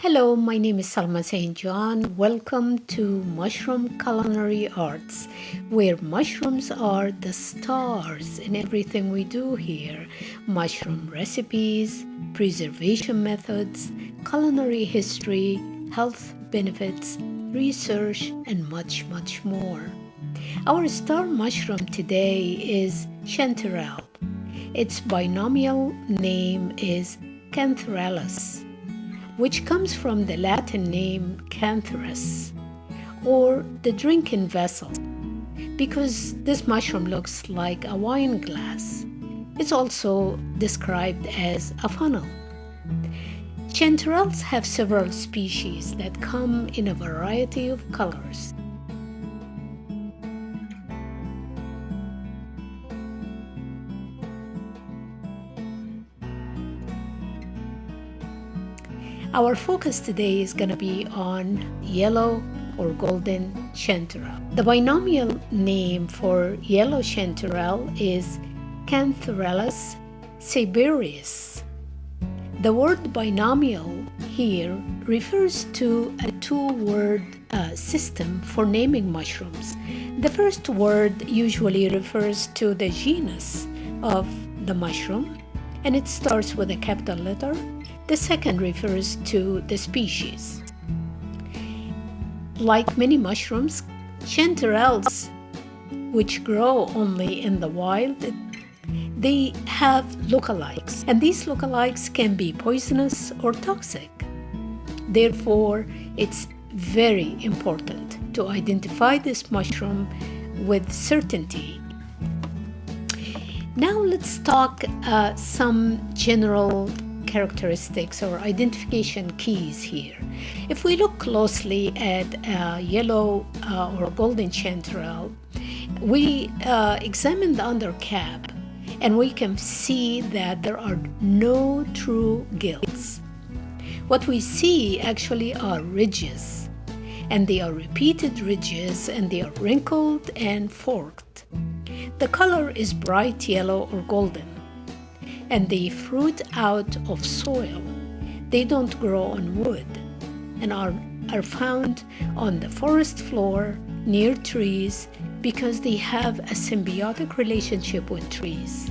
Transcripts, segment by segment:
Hello, my name is Salma St. John. Welcome to Mushroom Culinary Arts, where mushrooms are the stars in everything we do here. Mushroom recipes, preservation methods, culinary history, health benefits, research, and much, much more. Our star mushroom today is chanterelle. Its binomial name is Cantharellus, which comes from the Latin name cantharus, or the drinking vessel, because this mushroom looks like a wine glass. It's also described as a funnel. Chanterelles have several species that come in a variety of colors. Our focus today is going to be on yellow or golden chanterelle. The binomial name for yellow chanterelle is Cantharellus siberius. The word binomial here refers to a two-word system for naming mushrooms. The first word usually refers to the genus of the mushroom, and it starts with a capital letter. The second refers to the species. Like many mushrooms, chanterelles, which grow only in the wild, they have lookalikes, and these lookalikes can be poisonous or toxic. Therefore, it's very important to identify this mushroom with certainty. Now let's talk some general characteristics or identification keys here. If we look closely at yellow or golden chanterelle, we examine the undercap, and we can see that there are no true gills. What we see actually are ridges, and they are repeated ridges, and they are wrinkled and forked. The color is bright yellow or golden, and they fruit out of soil. They don't grow on wood and are found on the forest floor near trees because they have a symbiotic relationship with trees.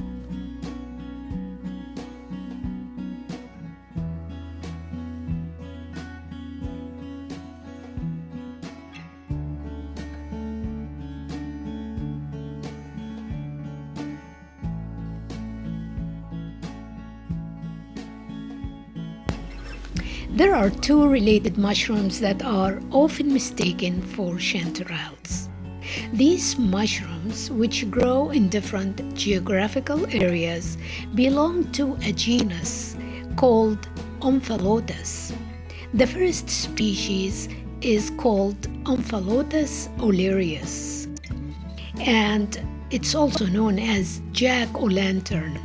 There are two related mushrooms that are often mistaken for chanterelles. These mushrooms, which grow in different geographical areas, belong to a genus called Omphalotus. The first species is called Omphalotus oleracus, and it's also known as jack-o'-lantern.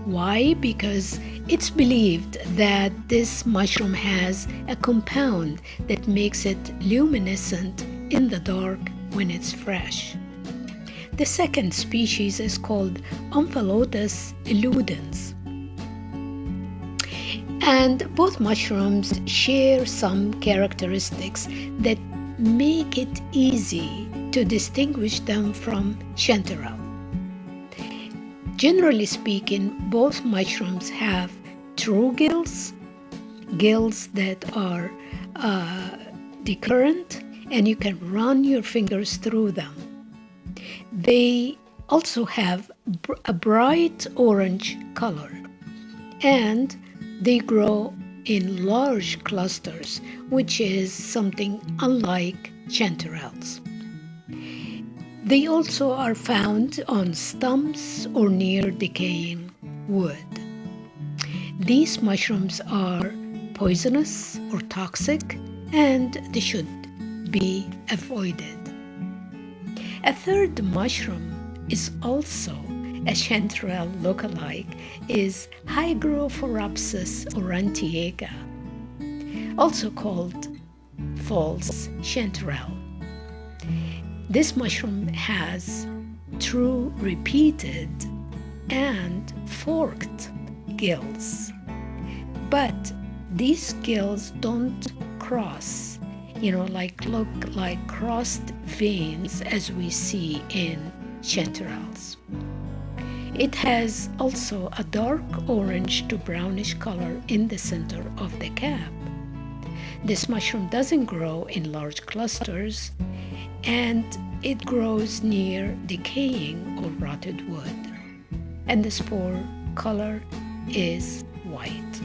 Why? Because it's believed that this mushroom has a compound that makes it luminescent in the dark when it's fresh. The second species is called Omphalotus illudens. And both mushrooms share some characteristics that make it easy to distinguish them from chanterelle. Generally speaking, both mushrooms have true gills that are decurrent, and you can run your fingers through them. They also have a bright orange color, and they grow in large clusters, which is something unlike chanterelles. They also are found on stumps or near decaying wood. These mushrooms are poisonous or toxic, and they should be avoided. A third mushroom is also a chanterelle lookalike, is Hygrophorapsis aurantiaca, also called false chanterelle. This mushroom has true repeated and forked gills, but these scales don't cross, look like crossed veins as we see in chanterelles. It has also a dark orange to brownish color in the center of the cap. This mushroom doesn't grow in large clusters, and it grows near decaying or rotted wood. And the spore color is white.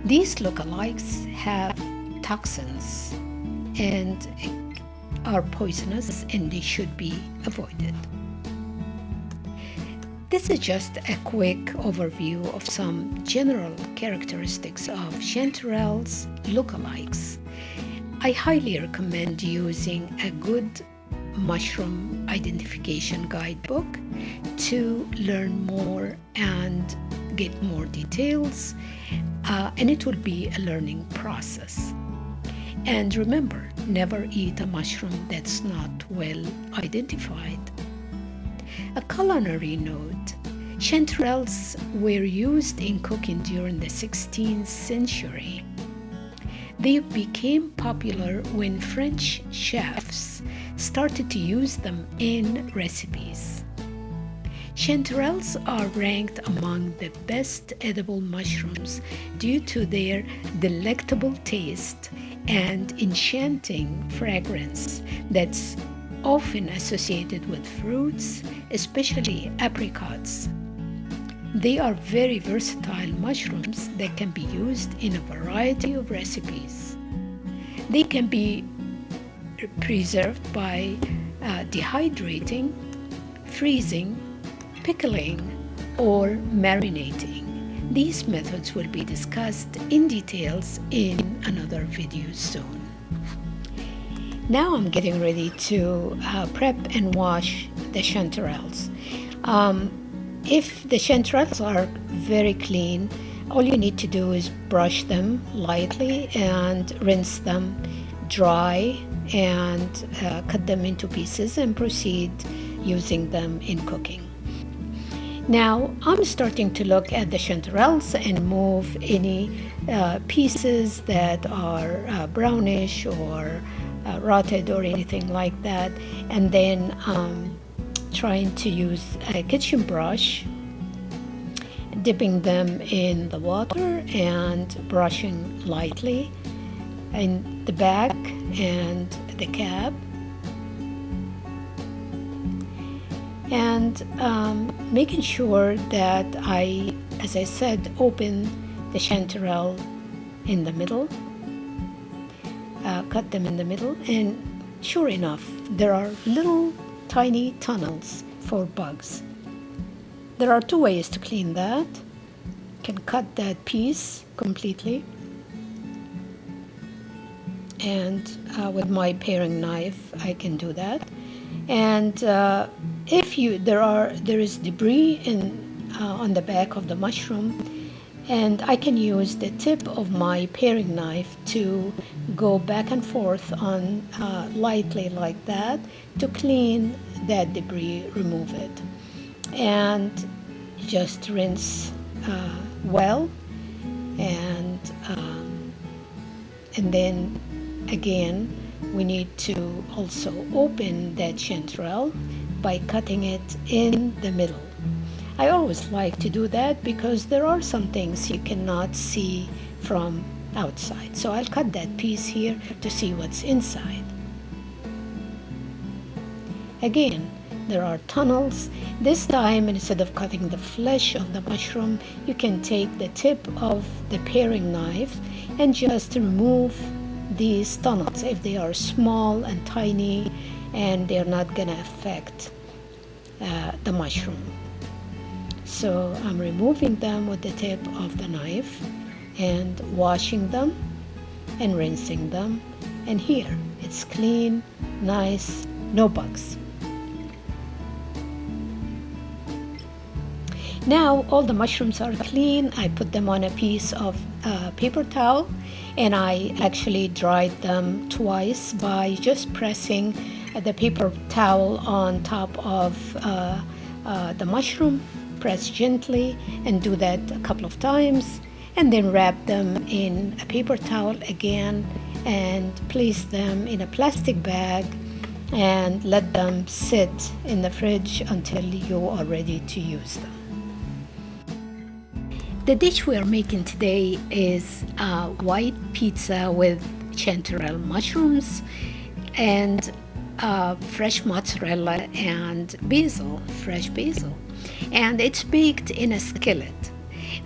These lookalikes have toxins and are poisonous, and they should be avoided. This is just a quick overview of some general characteristics of chanterelles lookalikes. I highly recommend using a good mushroom identification guidebook to learn more and get more details, and it will be a learning process. And remember, never eat a mushroom that's not well identified. A culinary note: chanterelles were used in cooking during the 16th century. They became popular when French chefs started to use them in recipes. Chanterelles are ranked among the best edible mushrooms due to their delectable taste and enchanting fragrance that's often associated with fruits, especially apricots. They are very versatile mushrooms that can be used in a variety of recipes. They can be preserved by dehydrating, freezing, pickling, or marinating. These methods will be discussed in details in another video soon. Now I'm getting ready to prep and wash the chanterelles. If the chanterelles are very clean, all you need to do is brush them lightly and rinse them dry and cut them into pieces and proceed using them in cooking. Now I'm starting to look at the chanterelles and move any pieces that are brownish or rotted or anything like that, and then trying to use a kitchen brush, dipping them in the water and brushing lightly in the back and the cap, and making sure that I, as I said, open the chanterelle in the middle, cut them in the middle, and sure enough, there are little tiny tunnels for bugs. There are two ways to clean that. You can cut that piece completely, and with my paring knife I can do that. And if there is debris on the back of the mushroom, and I can use the tip of my paring knife to go back and forth on lightly like that to clean that debris, remove it, and just rinse well, and then again we need to also open that chanterelle by cutting it in the middle. I always like to do that because there are some things you cannot see from outside. So I'll cut that piece here to see what's inside. Again, there are tunnels. This time, instead of cutting the flesh of the mushroom, you can take the tip of the paring knife and just remove these tunnels if they are small and tiny and they're not going to affect the mushroom. So I'm removing them with the tip of the knife and washing them and rinsing them, and here it's clean, nice, no bugs. Now all the mushrooms are clean. I put them on a piece of paper towel, and I actually dried them twice by just pressing the paper towel on top of the mushroom. Press gently and do that a couple of times, and then wrap them in a paper towel again and place them in a plastic bag and let them sit in the fridge until you are ready to use them. The dish we are making today is a white pizza with chanterelle mushrooms and fresh mozzarella and basil, fresh basil. And it's baked in a skillet,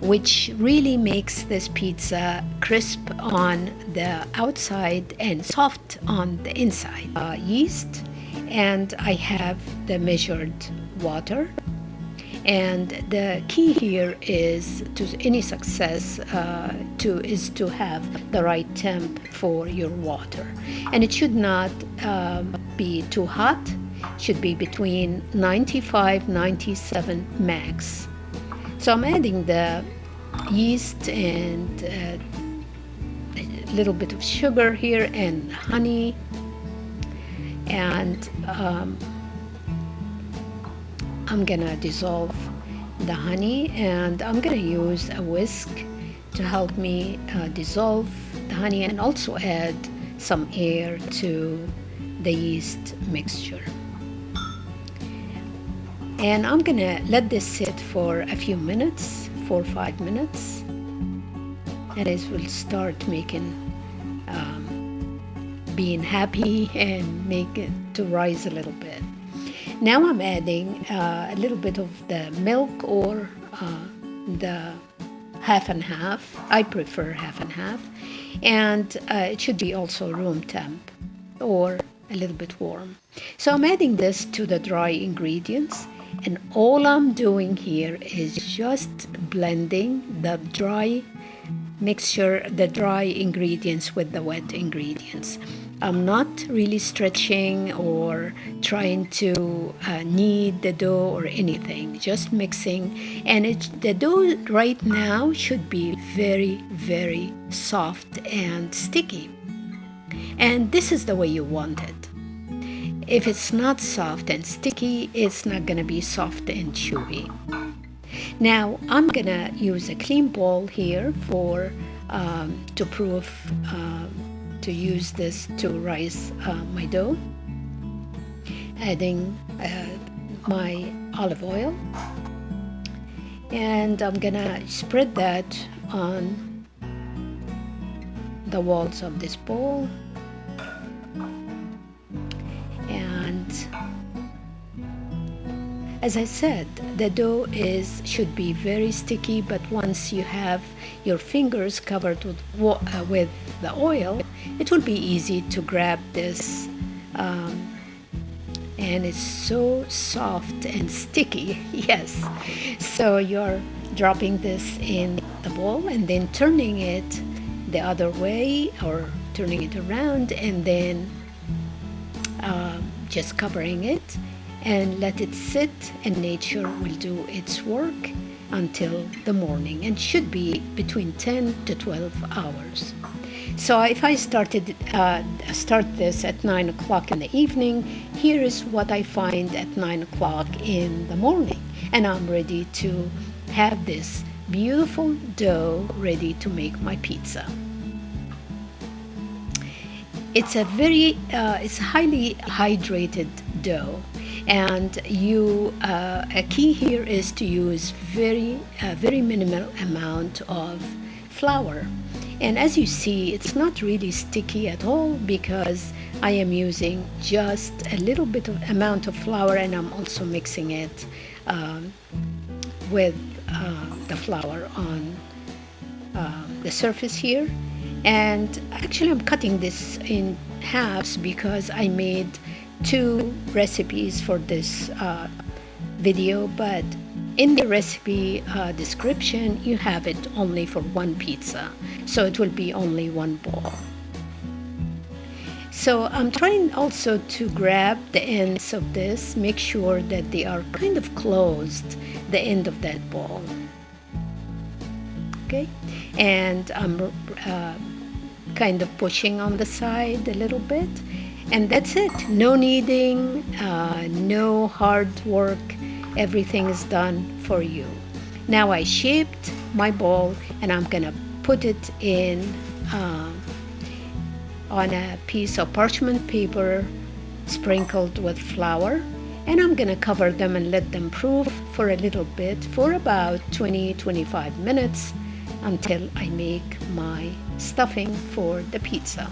which really makes this pizza crisp on the outside and soft on the inside. Yeast, and I have the measured water. And the key here is to any success is to have the right temp for your water, and it should not be too hot. It should be between 95-97 max. So I'm adding the yeast and a little bit of sugar here and honey, and I'm gonna dissolve the honey, and I'm gonna use a whisk to help me dissolve the honey and also add some air to the yeast mixture. And I'm gonna let this sit for a few minutes, 4 or 5 minutes, and it will start making being happy and make it to rise a little bit. Now I'm adding a little bit of the milk or the half and half. I prefer half and half, and it should be also room temp or a little bit warm. So I'm adding this to the dry ingredients, and all I'm doing here is just blending the dry mixture, the dry ingredients with the wet ingredients. I'm not really stretching or trying to knead the dough or anything, just mixing. And the dough right now should be very, very soft and sticky. And this is the way you want it. If it's not soft and sticky, it's not gonna be soft and chewy. Now I'm gonna use a clean bowl here for to use this to rise my dough. Adding my olive oil, and I'm gonna spread that on the walls of this bowl. And as I said, the dough should be very sticky, but once you have your fingers covered with the oil, it will be easy to grab this, and it's so soft and sticky. Yes, so you're dropping this in the bowl and then turning it the other way or turning it around, and then just covering it and let it sit, and nature will do its work until the morning, and should be between 10 to 12 hours. So if I start this at 9 o'clock in the evening, here is what I find at 9 o'clock in the morning, and I'm ready to have this beautiful dough ready to make my pizza. It's a it's highly hydrated dough, and a key here is to use very minimal amount of flour. And as you see, it's not really sticky at all because I am using just a little bit of amount of flour, and I'm also mixing it with the flour on the surface here. And actually I'm cutting this in halves because I made 2 recipes for this video, but in the recipe description you have it only for 1 pizza, so it will be only 1 bowl. So I'm trying also to grab the ends of this, make sure that they are kind of closed, the end of that ball. Okay, and I'm kind of pushing on the side a little bit, and that's it. No kneading, no hard work, everything is done for you. Now I shaped my bowl, and I'm gonna put it in on a piece of parchment paper sprinkled with flour, and I'm gonna cover them and let them proof for a little bit for about 20-25 minutes until I make my stuffing for the pizza.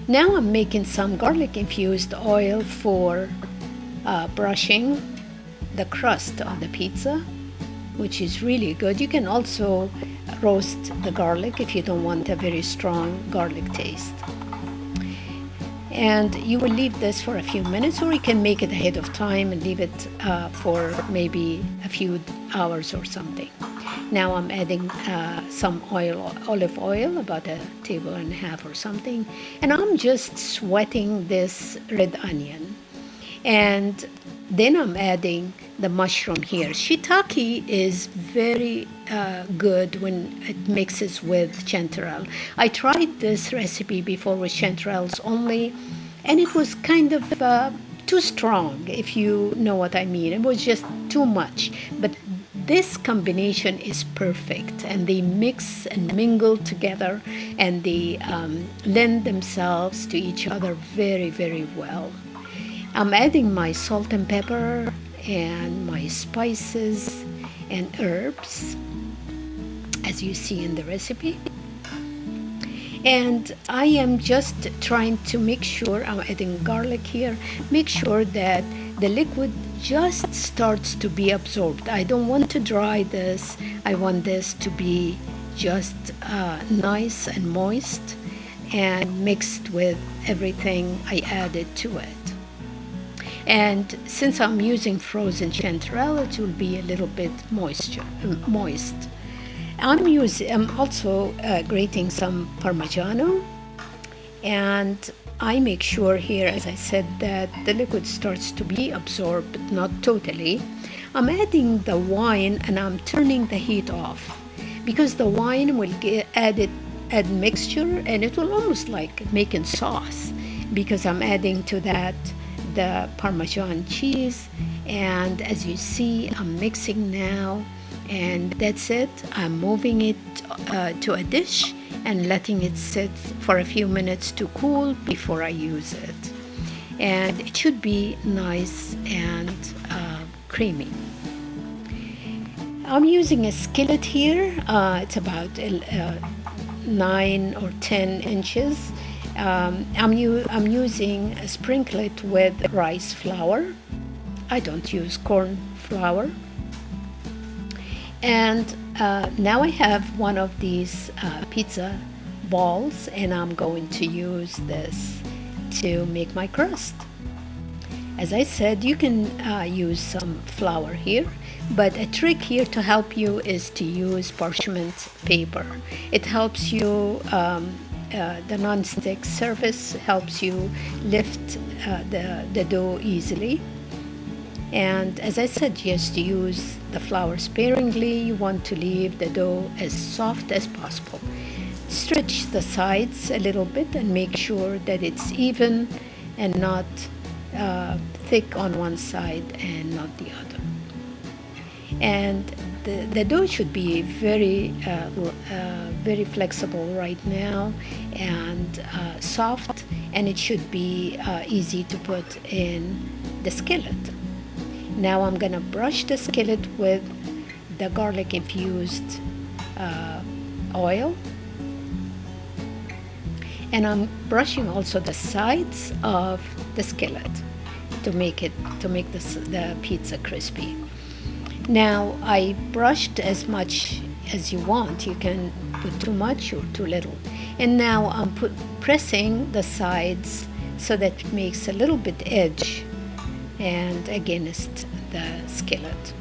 Now I'm making some garlic infused oil for brushing the crust on the pizza, which is really good. You can also roast the garlic if you don't want a very strong garlic taste. And you will leave this for a few minutes, or you can make it ahead of time and leave it for maybe a few hours or something. Now I'm adding some olive oil, about a table and a half or something, and I'm just sweating this red onion. And then I'm adding the mushroom here. Shiitake is very good when it mixes with chanterelle. I tried this recipe before with chanterelles only, and it was kind of too strong, if you know what I mean. It was just too much. But this combination is perfect, and they mix and mingle together, and they lend themselves to each other very, very well. I'm adding my salt and pepper and my spices and herbs, as you see in the recipe. And I am just trying to make sure, I'm adding garlic here, make sure that the liquid just starts to be absorbed. I don't want to dry this. I want this to be just nice and moist and mixed with everything I added to it. And since I'm using frozen chanterelle, it will be a little bit moist. I'm also grating some Parmigiano, and I make sure here, as I said, that the liquid starts to be absorbed, but not totally. I'm adding the wine, and I'm turning the heat off, because the wine will add mixture, and it will almost like making sauce, because I'm adding to that the Parmesan cheese. And as you see, I'm mixing now, and that's it. I'm moving it to a dish and letting it sit for a few minutes to cool before I use it. And it should be nice and creamy. I'm using a skillet here. It's about 9 or 10 inches. I'm using a sprinklet with rice flour. I don't use corn flour. And now I have one of these pizza balls, and I'm going to use this to make my crust. As I said, you can use some flour here, but a trick here to help you is to use parchment paper. It helps you, the non-stick surface helps you lift the dough easily. And as I said, just use the flour sparingly. You want to leave the dough as soft as possible. Stretch the sides a little bit and make sure that it's even and not thick on one side and not the other. And the dough should be very flexible right now, and soft, and it should be easy to put in the skillet. Now I'm gonna brush the skillet with the garlic infused oil, and I'm brushing also the sides of the skillet to make the pizza crispy. Now I brushed as much as you want. You can put too much or too little. And now I'm pressing the sides so that it makes a little bit edge and against the skillet.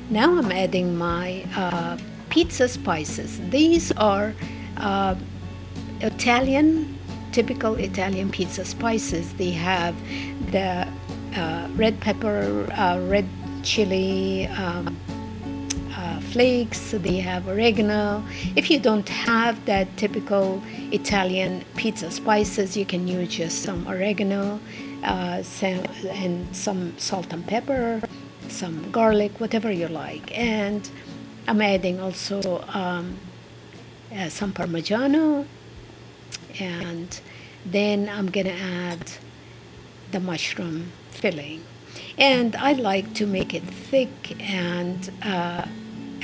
Now I'm adding my pizza spices. These are typical Italian pizza spices. They have the red pepper, red chili flakes, they have oregano. If you don't have that typical Italian pizza spices, you can use just some oregano and some salt and pepper, some garlic, whatever you like. And I'm adding also some Parmigiano, and then I'm gonna add the mushroom filling. And I like to make it thick and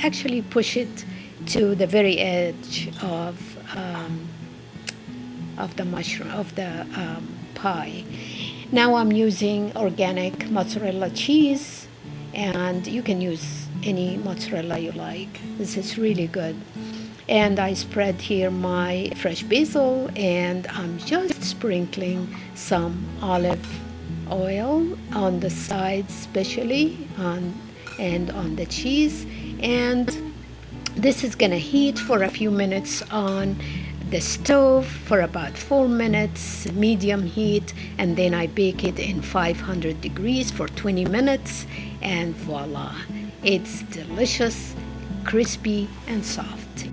actually push it to the very edge of the mushroom, of the pie. Now I'm using organic mozzarella cheese, and you can use any mozzarella you like. This is really good. And I spread here my fresh basil, and I'm just sprinkling some olive oil on the sides, especially and on the cheese. And this is gonna heat for a few minutes on the stove for about 4 minutes, medium heat, and then I bake it in 500 degrees for 20 minutes, and voila, it's delicious, crispy, and soft.